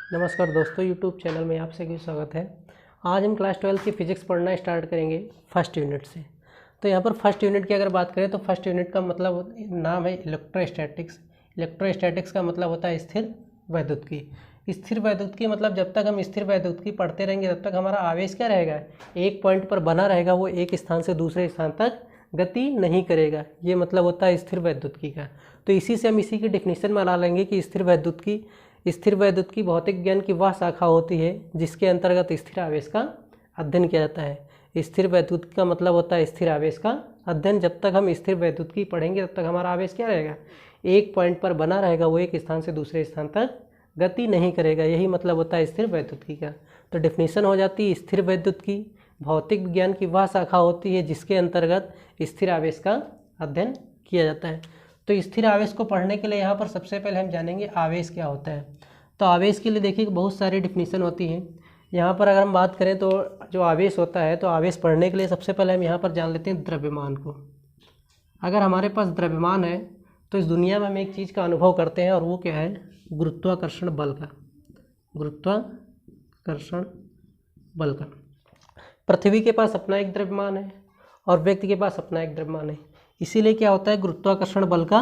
नमस्कार दोस्तों, YouTube channel में आप सभी का स्वागत है। आज हम क्लास 12 की फिजिक्स पढ़ना स्टार्ट करेंगे फर्स्ट यूनिट से। तो यहाँ पर फर्स्ट यूनिट की अगर बात करें तो फर्स्ट यूनिट का मतलब नाम है इलेक्ट्रोस्टैटिक्स। इलेक्ट्रोस्टैटिक्स का मतलब होता है स्थिर वैद्युतिकी। स्थिर वैद्युतिकी मतलब जब तक हम स्थिर वैद्युतिकी पढ़ते रहेंगे तब तक हमारा आवेश क्या रहेगा, एक पॉइंट पर बना रहेगा, वो एक स्थान से दूसरे स्थान तक गति नहीं करेगा। ये मतलब होता है स्थिर वैद्युतिकी का। तो इसी से हम इसी की डेफिनेशन में ला लेंगे कि स्थिर वैद्युतिकी भौतिक विज्ञान की वह शाखा होती है जिसके अंतर्गत स्थिर आवेश का अध्ययन किया जाता है। स्थिर वैद्युतिकी का मतलब होता है स्थिर आवेश का अध्ययन। जब तक हम स्थिर वैद्युतिकी पढ़ेंगे तब तक हमारा आवेश क्या रहेगा, एक पॉइंट पर बना रहेगा, वो एक स्थान से दूसरे स्थान तक गति नहीं करेगा। यही मतलब होता है स्थिर वैद्युतिकी का। तो डेफिनेशन हो जाती है, स्थिर वैद्युतिकी भौतिक विज्ञान की वह शाखा होती है जिसके अंतर्गत स्थिर आवेश का अध्ययन किया जाता है। तो स्थिर आवेश को पढ़ने के लिए यहाँ पर सबसे पहले हम जानेंगे आवेश क्या होता है। तो आवेश के लिए देखिए बहुत सारी डिफिनीशन होती है। यहाँ पर अगर हम बात करें तो जो आवेश होता है, तो आवेश पढ़ने के लिए सबसे पहले हम यहाँ पर जान लेते हैं द्रव्यमान को। अगर हमारे पास द्रव्यमान है तो इस दुनिया में हम एक चीज़ का अनुभव करते हैं और वो क्या है, गुरुत्वाकर्षण बल का। गुरुत्वाकर्षण बल का। पृथ्वी के पास अपना एक द्रव्यमान है और व्यक्ति के पास अपना एक द्रव्यमान है। इसीलिए क्या होता है, गुरुत्वाकर्षण बल का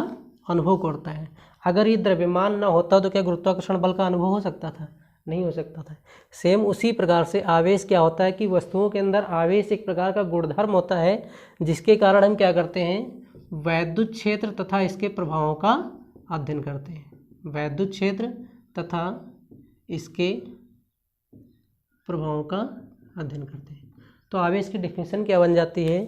अनुभव करता है। अगर ये द्रव्यमान ना होता तो क्या गुरुत्वाकर्षण बल का अनुभव हो सकता था? नहीं हो सकता था। सेम उसी प्रकार से आवेश क्या होता है कि वस्तुओं के अंदर आवेश एक प्रकार का गुणधर्म होता है जिसके कारण हम क्या करते हैं, वैद्युत क्षेत्र तथा इसके प्रभावों का अध्ययन करते हैं। वैद्युत क्षेत्र तथा इसके प्रभावों का अध्ययन करते हैं। तो आवेश की डेफिनेशन क्या बन जाती है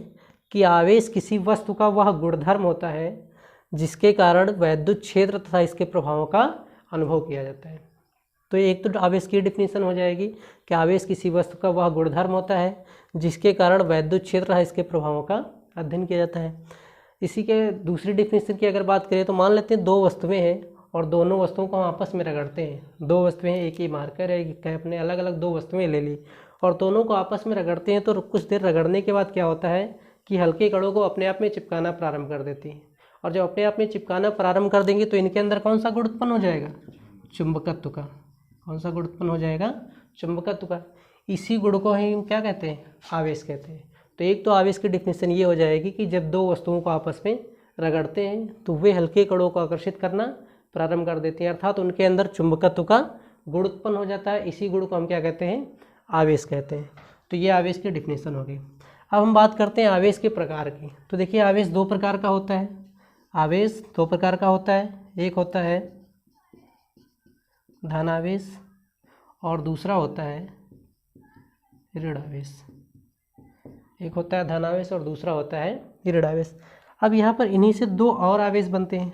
कि आवेश किसी वस्तु का वह गुणधर्म होता है जिसके कारण वैद्युत क्षेत्र तथा इसके प्रभावों का अनुभव किया जाता है। तो एक तो आवेश की डेफिनेशन हो जाएगी कि आवेश किसी वस्तु का वह गुणधर्म होता है जिसके कारण वैद्युत क्षेत्र तथा इसके प्रभावों का अध्ययन किया जाता है। इसी के दूसरी डेफिनेशन की अगर बात करें तो मान लेते हैं दो वस्तुएं हैं और दोनों वस्तुओं को हम आपस में रगड़ते हैं। दो वस्तुएं हैं, एक ही मार्कर है, एक अपने अलग अलग दो वस्तुएं ले ली और दोनों को आपस में रगड़ते हैं। तो कुछ देर रगड़ने के बाद क्या होता है कि हल्के कणों को अपने आप में चिपकाना प्रारंभ कर देती हैं और जब अपने आप में चिपकाना प्रारंभ कर देंगे तो इनके अंदर कौन सा गुण उत्पन्न हो जाएगा, चुंबकत्व का। कौन सा गुण उत्पन्न हो जाएगा, चुंबकत्व का। इसी गुण को हम क्या कहते हैं, आवेश कहते हैं। तो एक तो आवेश की डिफिनेशन ये हो जाएगी कि जब दो वस्तुओं को आपस में रगड़ते हैं तो वे हल्के कणों को आकर्षित करना प्रारंभ कर देते हैं, अर्थात उनके अंदर चुंबकत्व का गुण उत्पन्न हो जाता है। इसी गुण को हम क्या कहते हैं, आवेश कहते हैं। तो ये आवेश की डिफिनेशन हो गई। अब हम बात करते हैं आवेश के प्रकार की। तो देखिए आवेश दो प्रकार का होता है। आवेश दो प्रकार का होता है, एक होता है धन आवेश और दूसरा होता है ऋण आवेश। एक होता है धन आवेश और दूसरा होता है ऋण आवेश। अब यहाँ पर इन्हीं से दो और आवेश बनते हैं।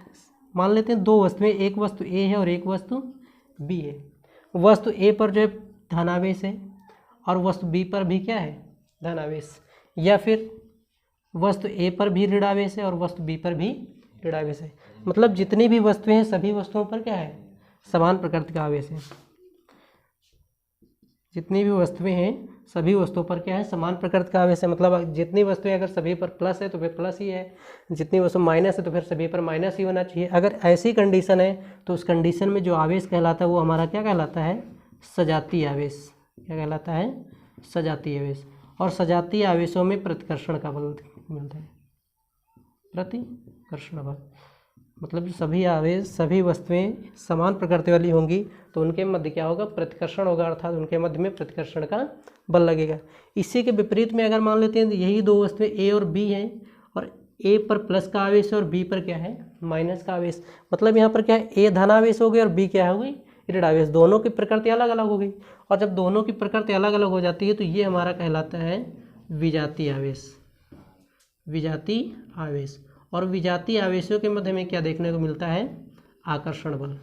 मान लेते हैं दो वस्तुएं, एक वस्तु ए है और एक वस्तु बी है। वस्तु ए पर जो है धन आवेश है और वस्तु बी पर भी क्या है, धन आवेश। या फिर वस्तु ए पर भी ऋण आवेश है और वस्तु बी पर भी ऋण आवेश है। मतलब जितनी भी वस्तुएं हैं सभी वस्तुओं पर क्या है, समान प्रकृति का आवेश है। जितनी भी वस्तुएं हैं सभी वस्तुओं पर क्या है, समान प्रकृति का आवेश है। मतलब जितनी वस्तुएं अगर सभी पर प्लस है तो फिर प्लस ही है, जितनी वस्तु माइनस है तो फिर सभी पर माइनस ही होना चाहिए। अगर ऐसी कंडीशन है तो उस कंडीशन में जो आवेश कहलाता है वो हमारा क्या कहलाता है, सजातीय आवेश। क्या कहलाता है, सजातीय आवेश। और सजातीय आवेशों में प्रतिकर्षण का बल मिलता है। प्रतिकर्षण बल मतलब सभी आवेश सभी वस्तुएं समान प्रकृति वाली होंगी तो उनके मध्य क्या होगा, प्रतिकर्षण होगा, अर्थात उनके मध्य में प्रतिकर्षण का बल लगेगा। इसी के विपरीत में अगर मान लेते हैं यही दो वस्तुएं ए और बी हैं और ए पर प्लस का आवेश है और बी पर क्या है, माइनस का आवेश। मतलब यहाँ पर क्या है, ए धन आवेश हो गई और बी क्या हो गई, ऋण आवेश। दोनों की प्रकृति अलग अलग हो गई और जब दोनों की प्रकृति अलग अलग हो जाती है तो ये हमारा कहलाता है विजातीय आवेश। विजातीय आवेश। और विजातीय आवेशों के मध्य में क्या देखने को मिलता है, आकर्षण बल।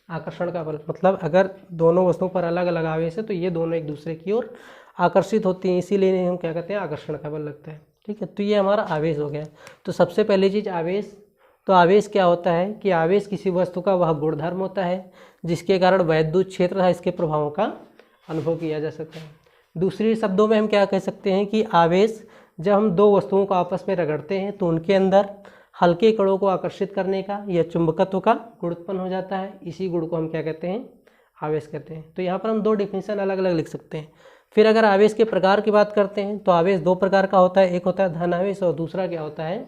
आकर्षण का बल मतलब अगर दोनों वस्तुओं पर अलग अलग आवेश है तो ये दोनों एक दूसरे की ओर आकर्षित होती हैं, इसीलिए हम क्या कहते हैं, आकर्षण का बल लगता है। ठीक है, तो ये हमारा आवेश हो गया। तो सबसे पहली चीज़ आवेश। तो आवेश क्या होता है कि आवेश किसी वस्तु का वह गुणधर्म होता है जिसके कारण वैद्युत क्षेत्र है इसके प्रभावों का अनुभव किया जा सकता है। दूसरे शब्दों में हम क्या कह सकते हैं कि आवेश जब हम दो वस्तुओं को आपस में रगड़ते हैं तो उनके अंदर हल्के कणों को आकर्षित करने का या चुंबकत्व का गुण उत्पन्न हो जाता है। इसी गुण को हम क्या कहते हैं, आवेश कहते हैं। तो यहाँ पर हम दो डिफिनीशन अलग अलग लिख सकते हैं। फिर अगर आवेश के प्रकार की बात करते हैं तो आवेश दो प्रकार का होता है, एक होता है धन आवेश और दूसरा क्या होता है,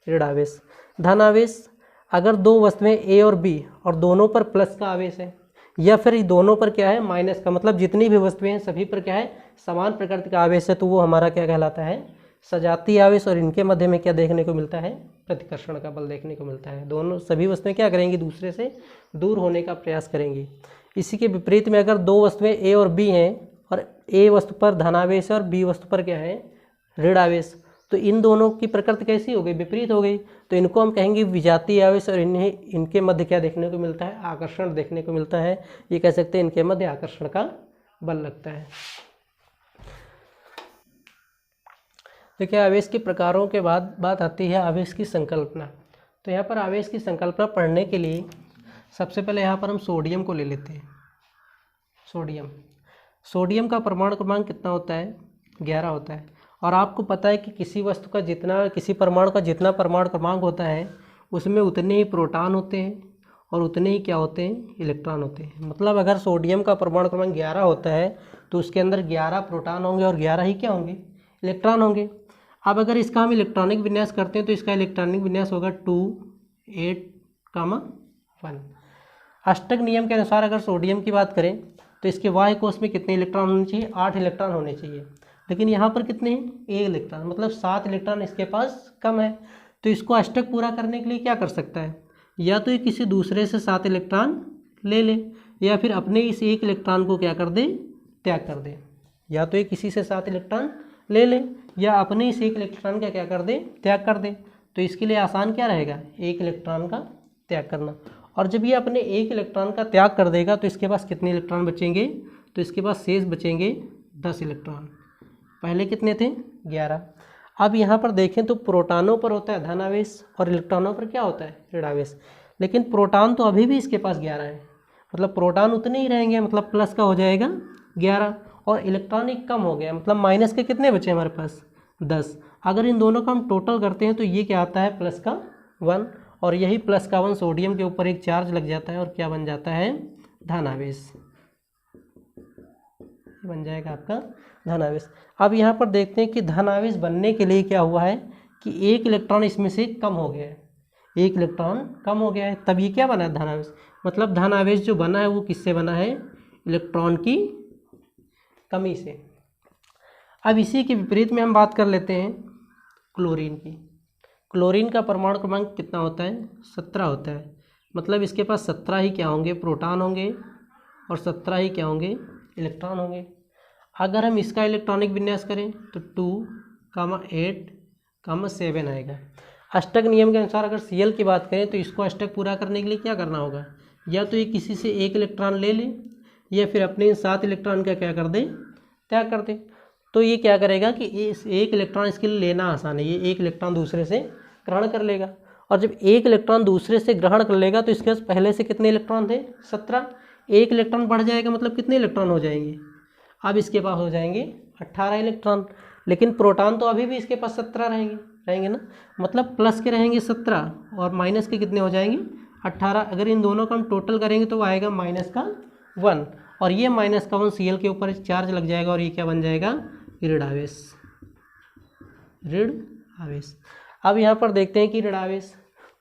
ऋण आवेश। धन आवेश अगर दो वस्तुएं ए और बी और दोनों पर प्लस का आवेश है, या फिर दोनों पर क्या है माइनस का, मतलब जितनी भी वस्तुएं हैं सभी पर क्या है समान प्रकृति का आवेश है, तो वो हमारा क्या कहलाता है, सजातीय आवेश। और इनके मध्य में क्या देखने को मिलता है, प्रतिकर्षण का बल देखने को मिलता है। दोनों सभी वस्तुएं क्या करेंगी, दूसरे से दूर होने का प्रयास करेंगी। इसी के विपरीत में अगर दो वस्तुएं ए और बी हैं और ए वस्तु पर धनावेश है और बी वस्तु पर क्या है ऋण आवेश, तो इन दोनों की प्रकृति कैसी हो गई, विपरीत हो गई। तो इनको हम कहेंगे विजातीय आवेश और इनके मध्य क्या देखने को मिलता है, आकर्षण देखने को मिलता है। ये कह सकते हैं इनके मध्य आकर्षण का बल लगता है। देखिए आवेश के प्रकारों के बाद बात आती है आवेश की संकल्पना। तो यहाँ पर आवेश की संकल्पना पढ़ने के लिए सबसे पहले यहाँ पर हम सोडियम को ले लेते हैं। सोडियम का परमाणु क्रमांक कितना होता है, 11 होता है। और आपको पता है कि किसी वस्तु का जितना, किसी परमाणु का जितना परमाणु क्रमांक होता है उसमें उतने ही प्रोटॉन होते हैं और उतने ही क्या होते हैं, इलेक्ट्रॉन होते हैं। मतलब अगर सोडियम का परमाणु क्रमांक 11 होता है तो उसके अंदर 11 प्रोटॉन होंगे और 11 ही क्या होंगे, इलेक्ट्रॉन होंगे। अब अगर इसका हम इलेक्ट्रॉनिक विन्यास करते हैं तो इसका इलेक्ट्रॉनिक विन्यास होगा 2 8 1। अष्टक नियम के अनुसार अगर सोडियम की बात करें तो इसके बाह्य कोश में कितने इलेक्ट्रॉन होने चाहिए, 8 इलेक्ट्रॉन होने चाहिए। लेकिन यहाँ पर कितने हैं, 1 इलेक्ट्रॉन, मतलब 7 इलेक्ट्रॉन इसके पास कम है। तो इसको अष्टक पूरा करने के लिए क्या कर सकता है, या तो ये किसी दूसरे से 7 इलेक्ट्रॉन ले ले, या फिर अपने इस 1 इलेक्ट्रॉन को क्या कर दे, त्याग कर दे। या तो ये किसी से 7 इलेक्ट्रॉन ले ले या अपने इस 1 इलेक्ट्रॉन का क्या कर दे, त्याग कर दे। तो इसके लिए आसान क्या रहेगा, 1 इलेक्ट्रॉन का त्याग करना। और जब ये अपने 1 इलेक्ट्रॉन का त्याग कर देगा तो इसके पास कितने इलेक्ट्रॉन बचेंगे, तो इसके पास शेष बचेंगे 10 इलेक्ट्रॉन। पहले कितने थे, 11। अब यहाँ पर देखें तो प्रोटॉनों पर होता है धन आवेश और इलेक्ट्रॉनों पर क्या होता है, ऋण आवेश। लेकिन प्रोटॉन तो अभी भी इसके पास 11 है, मतलब प्रोटॉन उतने ही रहेंगे, मतलब प्लस का हो जाएगा 11 और इलेक्ट्रॉन एक कम हो गया, मतलब माइनस के कितने बचे हमारे पास, 10। अगर इन दोनों का हम टोटल करते हैं तो ये क्या आता है, प्लस का 1। और यही प्लस का 1 सोडियम के ऊपर एक चार्ज लग जाता है और क्या बन जाता है, धन आवेश बन जाएगा आपका धन आवेश। अब यहाँ पर देखते हैं कि धन आवेश बनने के लिए क्या हुआ है कि 1 इलेक्ट्रॉन इसमें से कम हो गया है, 1 इलेक्ट्रॉन कम हो गया है, तब ये क्या बना है, धन आवेश। मतलब धन आवेश जो बना है वो किससे बना है, इलेक्ट्रॉन की कमी से। अब इसी के विपरीत में हम बात कर लेते हैं क्लोरीन की। क्लोरीन का परमाणु क्रमांक कितना होता है, 17 होता है। मतलब इसके पास 17 ही क्या होंगे, प्रोटॉन होंगे और 17 ही क्या होंगे, इलेक्ट्रॉन होंगे। अगर हम इसका इलेक्ट्रॉनिक विन्यास करें तो 2, 8, 7 आएगा। अष्टक नियम के अनुसार अगर Cl की बात करें तो इसको अष्टक पूरा करने के लिए क्या करना होगा, या तो ये किसी से 1 इलेक्ट्रॉन ले ले या फिर अपने इन 7 इलेक्ट्रॉन का क्या कर दे, त्याग कर दे। तो ये क्या करेगा कि इस 1 इलेक्ट्रॉन इसके लिए लेना आसान है, ये 1 इलेक्ट्रॉन दूसरे से ग्रहण कर लेगा। और जब 1 इलेक्ट्रॉन दूसरे से ग्रहण कर लेगा तो इसके पास पहले से कितने इलेक्ट्रॉन थे, 17। 1 इलेक्ट्रॉन बढ़ जाएगा, मतलब कितने इलेक्ट्रॉन हो जाएंगे, अब इसके पास हो जाएंगे 18 इलेक्ट्रॉन। लेकिन प्रोटॉन तो अभी भी इसके पास 17 रहेंगे ना, मतलब प्लस के रहेंगे 17 और माइनस के कितने हो जाएंगे, 18। अगर इन दोनों का हम टोटल करेंगे तो आएगा माइनस का 1 और ये माइनस का 1 Cl के ऊपर चार्ज लग जाएगा और ये क्या बन जाएगा, ऋण आवेश। अब यहाँ पर देखते हैं कि ऋण आवेश,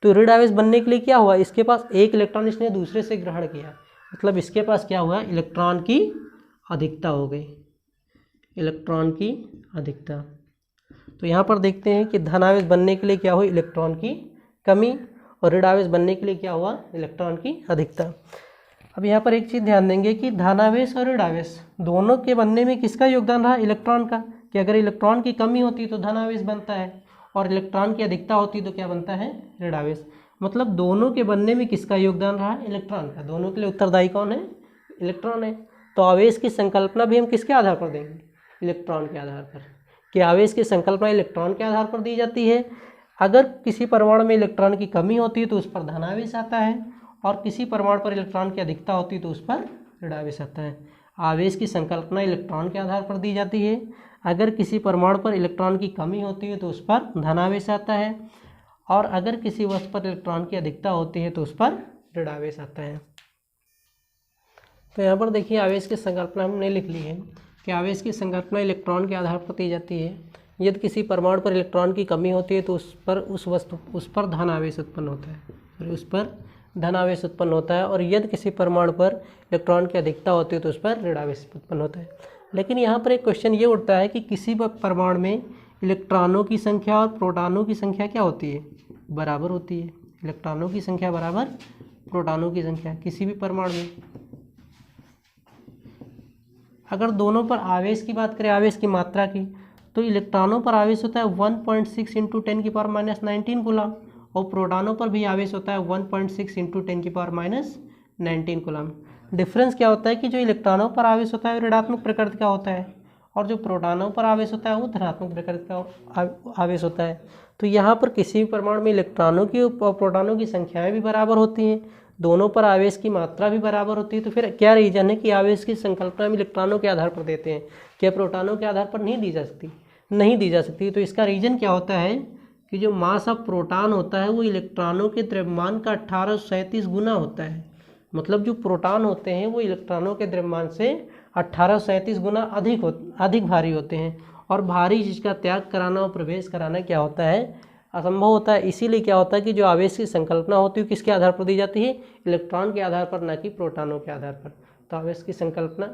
तो ऋण आवेश बनने के लिए क्या हुआ, इसके पास 1 इलेक्ट्रॉन इसने दूसरे से ग्रहण किया, मतलब इसके पास क्या हुआ, इलेक्ट्रॉन की अधिकता हो गई, इलेक्ट्रॉन की अधिकता। तो यहाँ पर देखते हैं कि धन आवेश बनने के लिए क्या हुई, इलेक्ट्रॉन की कमी, और ऋण आवेश बनने के लिए क्या हुआ, इलेक्ट्रॉन की अधिकता। अब यहाँ पर एक चीज़ ध्यान देंगे कि धन आवेश और ऋण आवेश दोनों के बनने में किसका योगदान रहा, इलेक्ट्रॉन का। कि अगर इलेक्ट्रॉन की कमी होती तो धन आवेश बनता है और इलेक्ट्रॉन की अधिकता होती तो क्या बनता है, ऋण आवेश। मतलब दोनों के बनने में किसका योगदान रहा, इलेक्ट्रॉन का। दोनों के लिए उत्तरदायी कौन है, इलेक्ट्रॉन है। तो आवेश की संकल्पना भी हम किसके आधार पर देंगे, इलेक्ट्रॉन के आधार पर। कि आवेश की संकल्पना इलेक्ट्रॉन के आधार पर दी जाती है। अगर किसी परमाणु में इलेक्ट्रॉन की कमी होती है तो उस पर धन आवेश आता है, और किसी परमाणु पर इलेक्ट्रॉन की अधिकता होती है तो उस पर ऋण आवेश आता है। आवेश की संकल्पना इलेक्ट्रॉन के आधार पर दी जाती है। अगर किसी परमाणु पर इलेक्ट्रॉन की कमी होती है तो उस पर धन आवेश आता है, और अगर किसी वस्तु पर इलेक्ट्रॉन की अधिकता होती है तो उस पर ऋण आवेश आता है। तो यहाँ पर देखिए आवेश की संकल्पना हमने लिख ली है कि आवेश की संकल्पना इलेक्ट्रॉन के आधार पर दी जाती है। यदि किसी परमाणु पर इलेक्ट्रॉन की कमी होती है तो उस पर धन आवेश उत्पन्न होता है, और उस पर धन आवेश उत्पन्न होता है। और यदि किसी परमाणु पर इलेक्ट्रॉन की अधिकता होती है तो उस पर ऋण आवेश उत्पन्न होता है। लेकिन यहाँ पर एक क्वेश्चन ये उठता है कि किसी परमाणु में इलेक्ट्रॉनों की संख्या और प्रोटॉनों की संख्या क्या होती है, बराबर होती है। इलेक्ट्रॉनों की संख्या बराबर प्रोटॉनों की संख्या किसी भी परमाणु में। अगर दोनों पर आवेश की बात करें, आवेश की मात्रा की, तो इलेक्ट्रॉनों पर आवेश होता है 1.6 इंटू 10⁻⁻19 कूलम, और प्रोटॉनों पर भी आवेश होता है 1.6 इंटू 10⁻⁻19 कूलम। डिफरेंस क्या होता है कि जो इलेक्ट्रॉनों पर आवेश होता है वो ऋणात्मक प्रकृति का होता है, और जो प्रोटॉनों पर आवेश होता है वो धनात्मक प्रकृति का आवेश होता है। तो यहाँ पर किसी भी परमाणु में इलेक्ट्रॉनों की और प्रोटॉनों की संख्याएँ भी बराबर होती हैं, दोनों पर आवेश की मात्रा भी बराबर होती है। तो फिर क्या रीजन है कि आवेश की संकल्पना में इलेक्ट्रॉनों के आधार पर देते हैं, क्या प्रोटॉनों के आधार पर नहीं दी जा सकती। तो इसका रीजन क्या होता है कि जो मास ऑफ प्रोटॉन होता है वो इलेक्ट्रॉनों के द्रव्यमान का 1837 गुना होता है। मतलब जो प्रोटॉन होते हैं वो इलेक्ट्रॉनों के द्रव्यमान से 1837 गुना अधिक भारी होते हैं, और भारी चीज़ का त्याग कराना और प्रवेश कराना क्या होता है, असंभव होता है। इसीलिए क्या होता है कि जो आवेश की संकल्पना होती है किसके आधार पर दी जाती है, इलेक्ट्रॉन के आधार पर, ना कि प्रोटॉनों के आधार पर। तो आवेश की संकल्पना